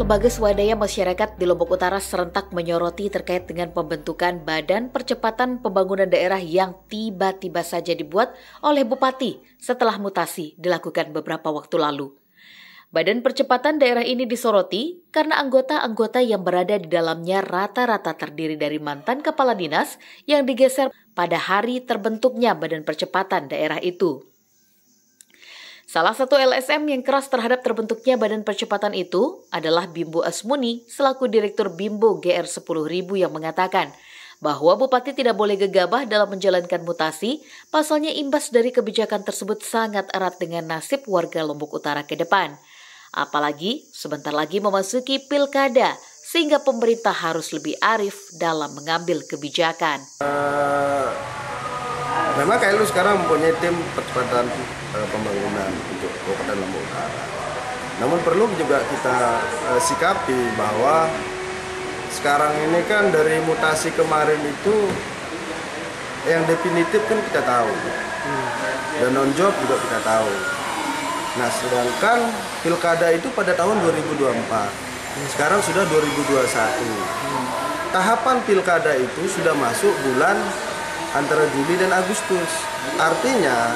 lembaga swadaya masyarakat di Lombok Utara serentak menyoroti terkait dengan pembentukan Badan Percepatan Pembangunan Daerah yang tiba-tiba saja dibuat oleh Bupati setelah mutasi dilakukan beberapa waktu lalu. Badan Percepatan Daerah ini disoroti karena anggota-anggota yang berada di dalamnya rata-rata terdiri dari mantan kepala dinas yang digeser pada hari terbentuknya Badan Percepatan Daerah itu. Salah satu LSM yang keras terhadap terbentuknya Badan Percepatan itu adalah Bimbo Asmuni selaku Direktur Bimbo GR 10.000 yang mengatakan bahwa Bupati tidak boleh gegabah dalam menjalankan mutasi, pasalnya imbas dari kebijakan tersebut sangat erat dengan nasib warga Lombok Utara ke depan. Apalagi sebentar lagi memasuki pilkada, sehingga pemerintah harus lebih arif dalam mengambil kebijakan. Memang KLU sekarang mempunyai tim percepatan pembangunan untuk Kabupaten Lombok Utara. Namun perlu juga kita sikapi bahwa sekarang ini kan dari mutasi kemarin itu yang definitif kan kita tahu. Dan non-job juga kita tahu. Nah, sedangkan pilkada itu pada tahun 2024. Sekarang sudah 2021. Tahapan pilkada itu sudah masuk bulan antara Juli dan Agustus. Artinya,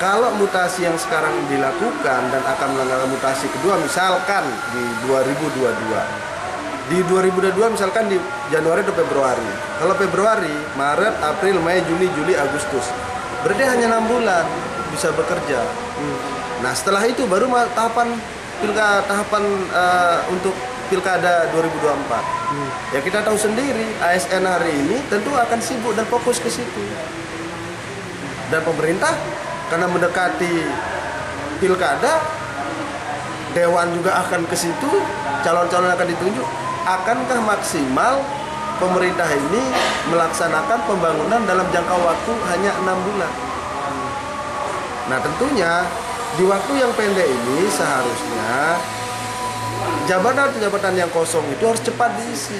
kalau mutasi yang sekarang dilakukan dan akan melakukan mutasi kedua, misalkan di 2022. Di 2022 misalkan di Januari atau Februari. Kalau Februari, Maret, April, Mei, Juni, Juli, Agustus. Berarti hanya 6 bulan bisa bekerja. Nah, setelah itu baru tahapan untuk Pilkada 2024. Ya kita tahu sendiri, ASN hari ini tentu akan sibuk dan fokus ke situ. Dan pemerintah karena mendekati Pilkada, Dewan juga akan ke situ, calon-calon akan ditunjuk. Akankah maksimal pemerintah ini melaksanakan pembangunan dalam jangka waktu hanya 6 bulan? Nah, tentunya di waktu yang pendek ini seharusnya jabatan-jabatan yang kosong itu harus cepat diisi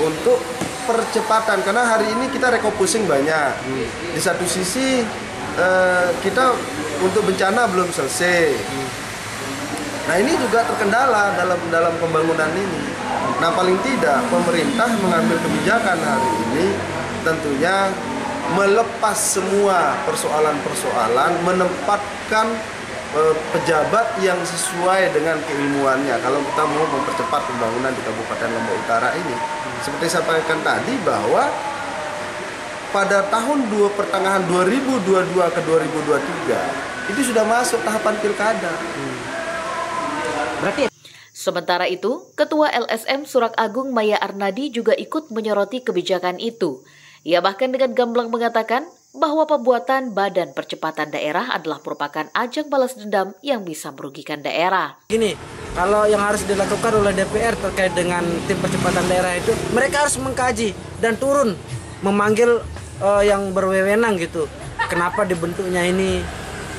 untuk percepatan, karena hari ini kita refocusing banyak. Di satu sisi kita untuk bencana belum selesai. Nah, ini juga terkendala dalam pembangunan ini. Nah, paling tidak pemerintah mengambil kebijakan hari ini tentunya melepas semua persoalan-persoalan, menempatkan pejabat yang sesuai dengan keilmuannya kalau kita mau mempercepat pembangunan di Kabupaten Lombok Utara ini. Seperti saya sampaikan tadi bahwa pada tahun pertengahan 2022 ke 2023 itu sudah masuk tahapan pilkada. Sementara itu, Ketua LSM Surak Agung Maya Arnadi juga ikut menyoroti kebijakan itu. Ia bahkan dengan gamblang mengatakan bahwa pembuatan Badan Percepatan Daerah adalah merupakan ajang balas dendam yang bisa merugikan daerah. Gini, kalau yang harus dilakukan oleh DPR terkait dengan tim percepatan daerah itu, mereka harus mengkaji dan turun memanggil yang berwenang gitu. Kenapa dibentuknya ini?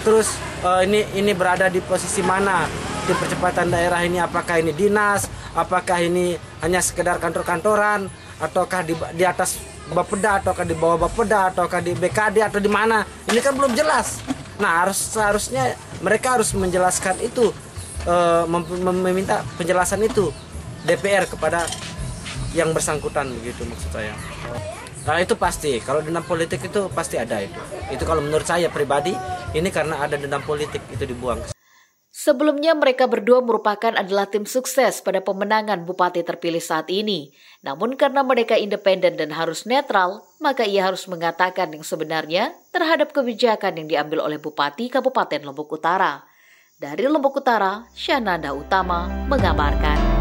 Terus ini berada di posisi mana? Tim percepatan daerah ini apakah ini dinas? Apakah ini hanya sekedar kantor-kantoran? Ataukah di atas Bapeda, ataukah di bawah Bapeda, ataukah di BKD, atau di mana? Ini kan belum jelas. Nah, seharusnya mereka harus menjelaskan itu, meminta penjelasan itu DPR kepada yang bersangkutan, begitu maksud saya. Nah, itu pasti, kalau dendam politik itu pasti ada itu. Itu kalau menurut saya pribadi, ini karena ada dendam politik itu dibuang. Sebelumnya mereka berdua merupakan adalah tim sukses pada pemenangan Bupati terpilih saat ini. Namun karena mereka independen dan harus netral, maka ia harus mengatakan yang sebenarnya terhadap kebijakan yang diambil oleh Bupati Kabupaten Lombok Utara. Dari Lombok Utara, Syananda Utama mengabarkan.